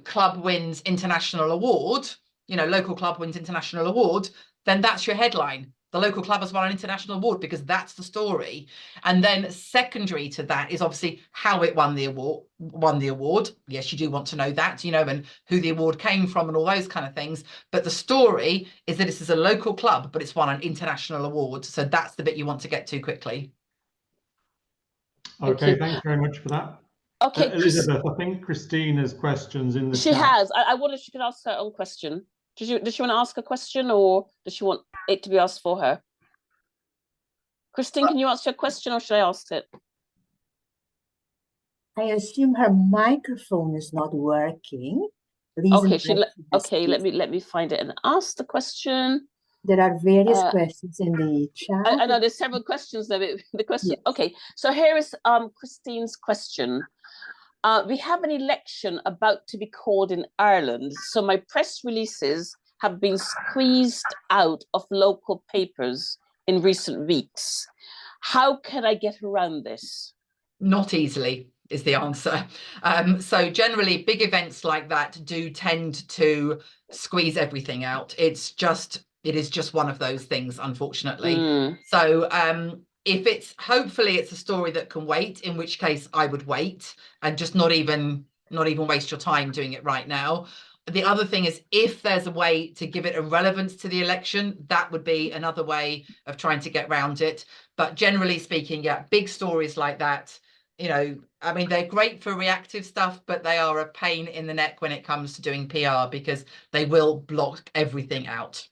club wins international award, local club wins international award, then that's your headline. The local club has won an international award because that's the story. And then secondary to that is obviously how it won the award. Yes, you do want to know that, and who the award came from and all those kind of things. But the story is that this is a local club, but it's won an international award. So that's the bit you want to get to quickly. Okay, thanks very much for that. Okay, Elizabeth, I think Christina's questions in the chat. She has. I wonder if she could ask her own question. Does she want to ask a question, or does she want it to be asked for her? Christine, can you ask your question, or should I ask it? I assume her microphone is not working. Okay, let me find it and ask the question. There are various questions in the chat. I know there's several questions there. The question. Yes. Okay, so here is Christine's question. We have an election about to be called in Ireland, so my press releases have been squeezed out of local papers in recent weeks. How can I get around this? Not easily is the answer. So generally big events like that do tend to squeeze everything out. It is just one of those things, unfortunately. So if hopefully it's a story that can wait, in which case I would wait and just not even waste your time doing it right now. The other thing is, if there's a way to give it a relevance to the election, that would be another way of trying to get around it. But generally speaking, yeah, big stories like that, I mean, they're great for reactive stuff, but they are a pain in the neck when it comes to doing PR because they will block everything out.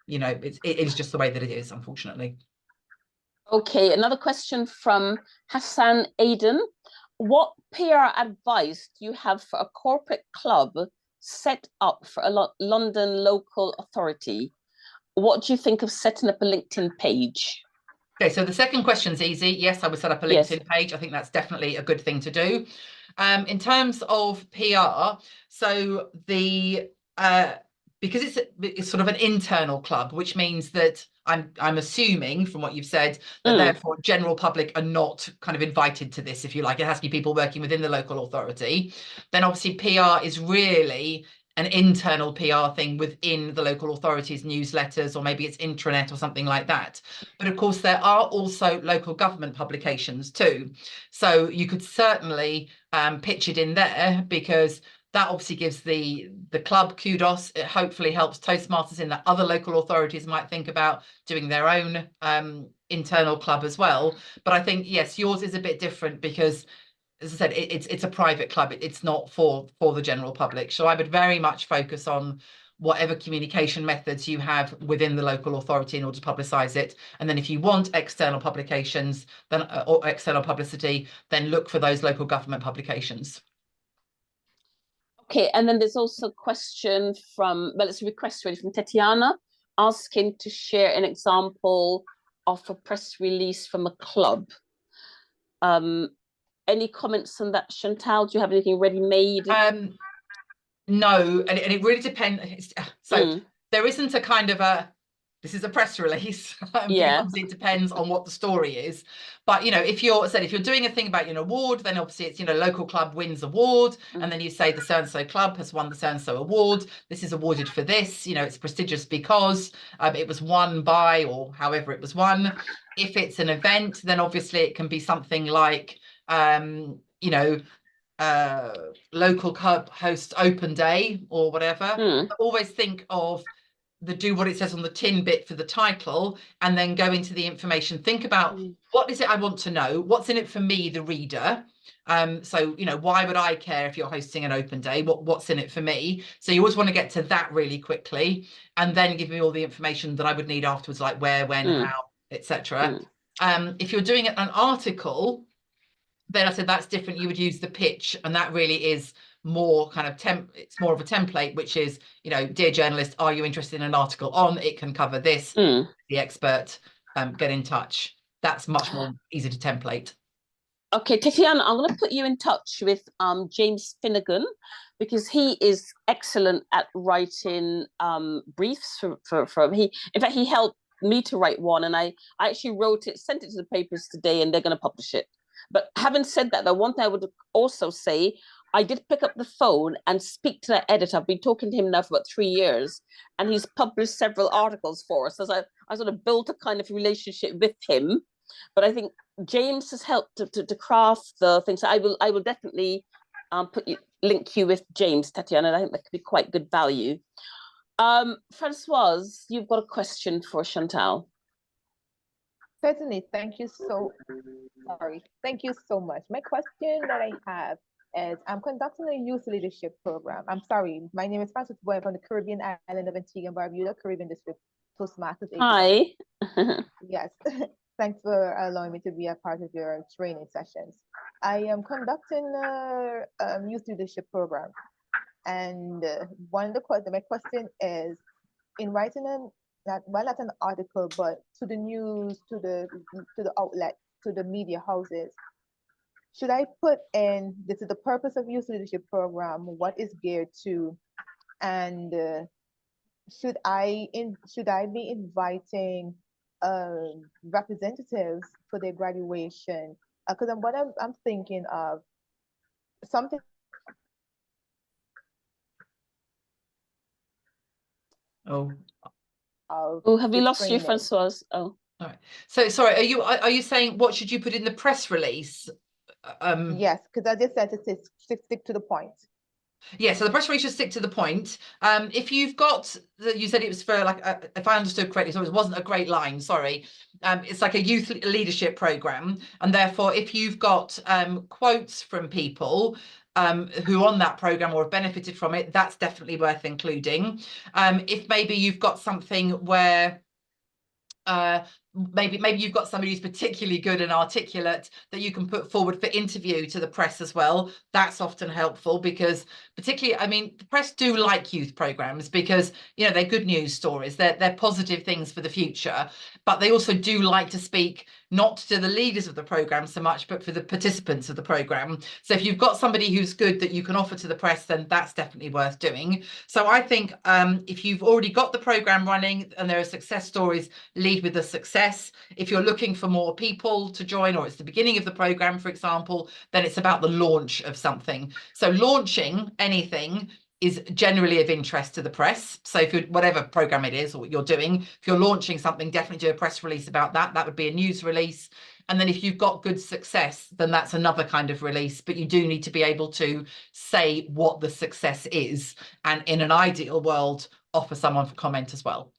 It is just the way that it is, unfortunately. Okay, another question from Hassan Aiden. What PR advice do you have for a corporate club set up for a London local authority, what do you think of setting up a LinkedIn page? Okay, so the second question's easy. Yes, I would set up a LinkedIn page. I think that's definitely a good thing to do. In terms of PR, so the because it's sort of an internal club, which means that I'm assuming from what you've said that therefore general public are not kind of invited to this, if you like. It has to be people working within the local authority. Then obviously PR is really an internal PR thing within the local authority's newsletters, or maybe it's intranet or something like that. But of course, there are also local government publications too. So you could certainly pitch it in there, because that obviously gives the club kudos. It hopefully helps Toastmasters in that other local authorities might think about doing their own internal club as well. But I think, yes, yours is a bit different because, as I said, it's a private club. It's not for the general public. So I would very much focus on whatever communication methods you have within the local authority in order to publicise it. And then if you want external publications, then or external publicity, then look for those local government publications. Okay, and then there's also a question from, well, it's a request really from Tatiana, asking to share an example of a press release from a club. Any comments on that, Chantal? Do you have anything ready-made? No, and it really depends. So there isn't a kind of this is a press release. Yeah. Obviously it depends on what the story is. But, you know, if you're doing a thing about an award, then obviously it's, local club wins award. And then you say the so-and-so club has won the so-and-so award. This is awarded for this, it's prestigious because it was won by, or however it was won. If it's an event, then obviously it can be something like, local club host open day or whatever. Always think of do what it says on the tin bit for the title, and then go into the information. Think about what is it I want to know? What's in it for me, the reader? So, why would I care if you're hosting an open day? What's in it for me? So you always want to get to that really quickly, and then give me all the information that I would need afterwards, like where, when, how, etc. If you're doing an article, then I said that's different. You would use the pitch, and that really is more kind of it's more of a template, which is, dear journalist, are you interested in an article on, it can cover this, the expert, get in touch. That's much more easy to template. Okay, Tatiana, I'm going to put you in touch with James Finnegan, because he is excellent at writing briefs in fact, he helped me to write one, and I actually wrote it, sent it to the papers today, and they're going to publish it. But having said that, the one thing I would also say, I did pick up the phone and speak to that editor. I've been talking to him now for about 3 years, and he's published several articles for us. So I sort of built a kind of relationship with him. But I think James has helped to craft the things. So I will definitely link you with James, Tatiana. And I think that could be quite good value. Francoise, you've got a question for Chantal. Certainly, thank you so much. My question that I have is, I'm conducting a youth leadership program. I'm sorry, my name is Francis Boy from the Caribbean island of Antigua and Barbuda, Caribbean district, Toastmasters. Hi. Yes, thanks for allowing me to be a part of your training sessions. I am conducting a youth leadership program, and my question is, in writing not an article, but to the news, to the outlet, to the media houses, should I put in, this is the purpose of youth leadership program, what is geared to, and should I be inviting representatives for their graduation? Because I'm thinking of something. Oh, have we lost you, Francoise? Oh, all right. So sorry, are you saying what should you put in the press release? Yes, because I just said to stick to the point. Yeah, so the press release should stick to the point. If you've got, you said it was for like, if I understood correctly, so it wasn't a great line, sorry. It's like a youth leadership program. And therefore, if you've got quotes from people who on that program or have benefited from it, that's definitely worth including. If maybe you've got something where maybe you've got somebody who's particularly good and articulate that you can put forward for interview to the press as well. That's often helpful, because particularly, I mean, the press do like youth programs because, you know, they're good news stories, they're positive things for the future, but they also do like to speak not to the leaders of the program so much, but for the participants of the program. So if you've got somebody who's good that you can offer to the press, then that's definitely worth doing. So I think if you've already got the program running and there are success stories, lead with the success. If you're looking for more people to join, or it's the beginning of the program, for example, then it's about the launch of something. So launching anything is generally of interest to the press. So if you're, whatever program it is or what you're doing, if you're launching something, definitely do a press release about that. That would be a news release. And then if you've got good success, then that's another kind of release, but you do need to be able to say what the success is, and in an ideal world, offer someone for comment as well.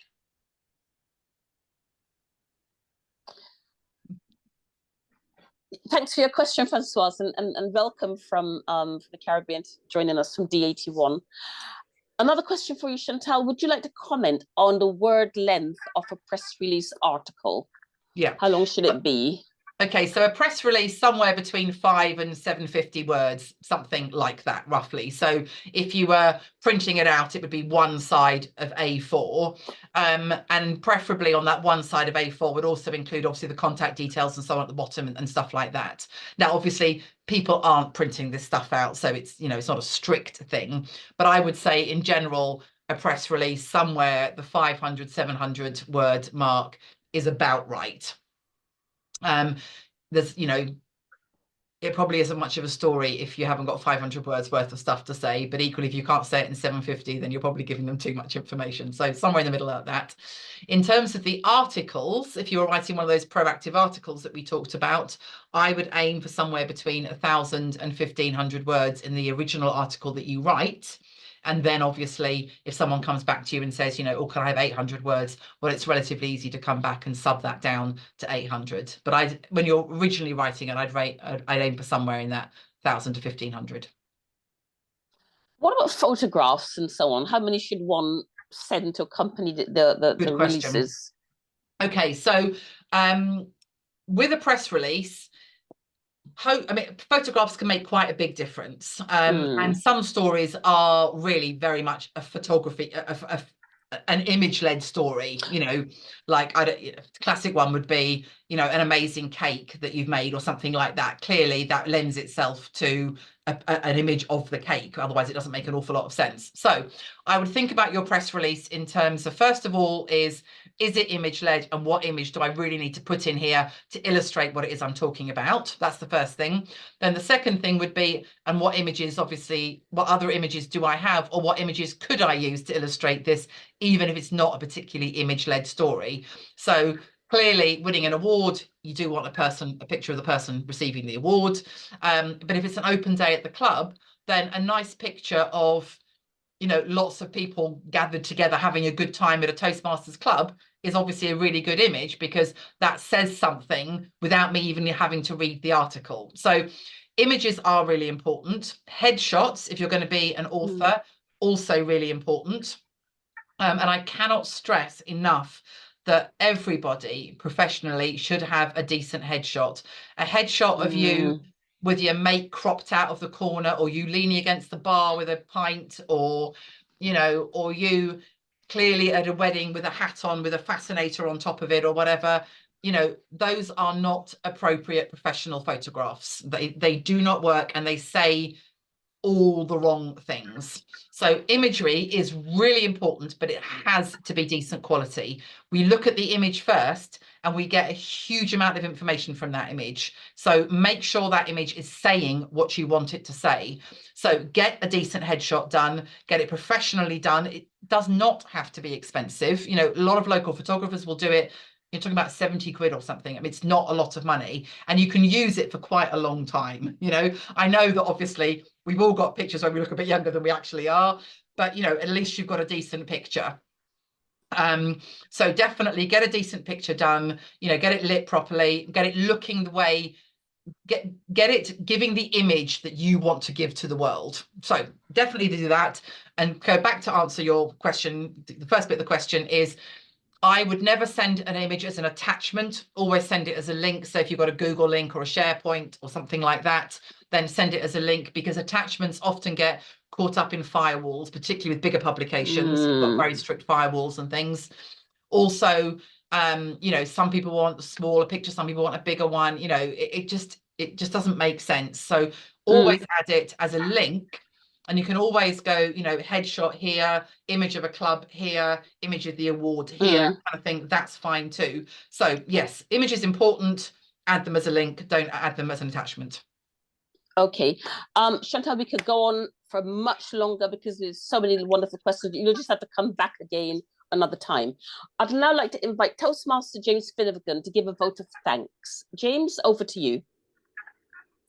Thanks for your question, Francoise, and welcome from the Caribbean, joining us from D81. Another question for you, Chantal. Would you like to comment on the word length of a press release article? Yeah. How long should it be? Okay, so a press release somewhere between 5 and 750 words, something like that, roughly. So if you were printing it out, it would be one side of A4, and preferably on that one side of A4 would also include obviously the contact details and so on at the bottom and stuff like that. Now, obviously, people aren't printing this stuff out, so it's, you know, it's not a strict thing, but I would say in general, a press release somewhere the 500, 700 word mark is about right. There's, you know, it probably isn't much of a story if you haven't got 500 words worth of stuff to say, but equally, if you can't say it in 750, then you're probably giving them too much information. So somewhere in the middle of that. In terms of the articles, if you were writing one of those proactive articles that we talked about, I would aim for somewhere between 1,000 and 1,500 words in the original article that you write. And then obviously, if someone comes back to you and says, you know, oh, can I have 800 words? Well, it's relatively easy to come back and sub that down to 800. But when you're originally writing it, I'd aim for somewhere in that 1,000 to 1,500. What about photographs and so on? How many should one send to accompany the releases? Okay, so with a press release, I mean, photographs can make quite a big difference. And some stories are really very much a photography, an image-led story, you know, like classic one would be, you know, an amazing cake that you've made or something like that. Clearly that lends itself to an image of the cake, otherwise it doesn't make an awful lot of sense. So I would think about your press release in terms of, first of all, is it image-led, and what image do I really need to put in here to illustrate what it is I'm talking about? That's the first thing. Then the second thing would be, and what images, obviously, what other images do I have, or what images could I use to illustrate this, even if it's not a particularly image-led story? So clearly, winning an award, you do want a picture of the person receiving the award. But if it's an open day at the club, then a nice picture of, you know, lots of people gathered together having a good time at a Toastmasters club is obviously a really good image, because that says something without me even having to read the article. So images are really important. Headshots, if you're going to be an author, also really important. And I cannot stress enough that everybody professionally should have a decent headshot. A headshot of you with your mate cropped out of the corner, or you leaning against the bar with a pint, or, you know, or you clearly at a wedding with a hat on with a fascinator on top of it or whatever. You know, those are not appropriate professional photographs. They do not work, and they say all the wrong things. So imagery is really important, but it has to be decent quality. We look at the image first, and we get a huge amount of information from that image. So make sure that image is saying what you want it to say. So get a decent headshot done, get it professionally done. It does not have to be expensive. You know, a lot of local photographers will do it. You're talking about 70 quid or something. I mean, it's not a lot of money, and you can use it for quite a long time. You know, I know that obviously we've all got pictures where we look a bit younger than we actually are, but, you know, at least you've got a decent picture. So definitely get a decent picture done, you know, get it lit properly, get it looking the way, get it giving the image that you want to give to the world. So definitely do that. And go back to answer your question. The first bit of the question is, I would never send an image as an attachment, always send it as a link. So if you've got a Google link or a SharePoint or something like that, then send it as a link, because attachments often get caught up in firewalls, particularly with bigger publications. You've got very strict firewalls and things. Also, you know, some people want a smaller picture, some people want a bigger one. You know, it just doesn't make sense. So always add it as a link. And you can always go, you know, headshot here, image of a club here, image of the award here, kind of thing. That's fine too. So yes, image is important. Add them as a link. Don't add them as an attachment. Okay. Chantal, we could go on for much longer because there's so many wonderful questions. You'll just have to come back again another time. I'd now like to invite Toastmaster James Finnegan to give a vote of thanks. James, over to you.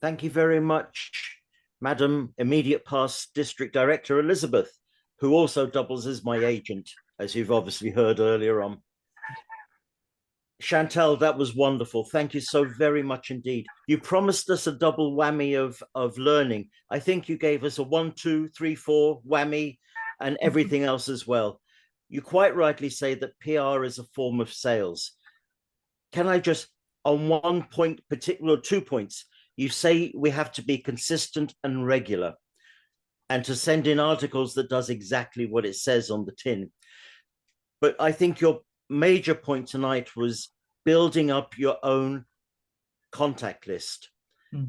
Thank you very much, Madam Immediate Past District Director Elizabeth, who also doubles as my agent, as you've obviously heard earlier on. Chantal, that was wonderful. Thank you so very much indeed. You promised us a double whammy of learning. I think you gave us a 1, 2, 3, 4 whammy and everything else as well. You quite rightly say that PR is a form of sales. Can I just, on one point, particular 2 points, you say we have to be consistent and regular and to send in articles that does exactly what it says on the tin. But I think your major point tonight was building up your own contact list.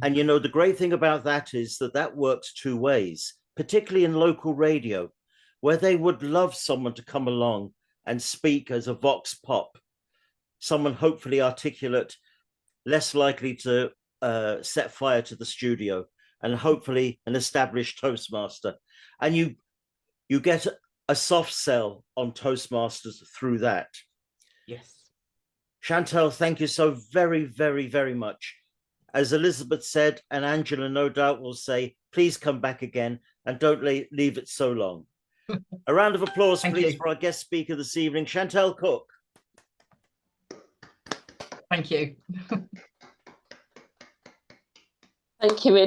And you know, the great thing about that is that that works 2 ways, particularly in local radio, where they would love someone to come along and speak as a vox pop, someone hopefully articulate, less likely to set fire to the studio, and hopefully an established Toastmaster. And you get a soft sell on Toastmasters through that. Yes. Chantal, thank you so very, very, very much. As Elizabeth said, and Angela no doubt will say, please come back again and don't leave it so long. A round of applause, please, for our guest speaker this evening, Chantal Cooke. Thank you. Thank you, Ed.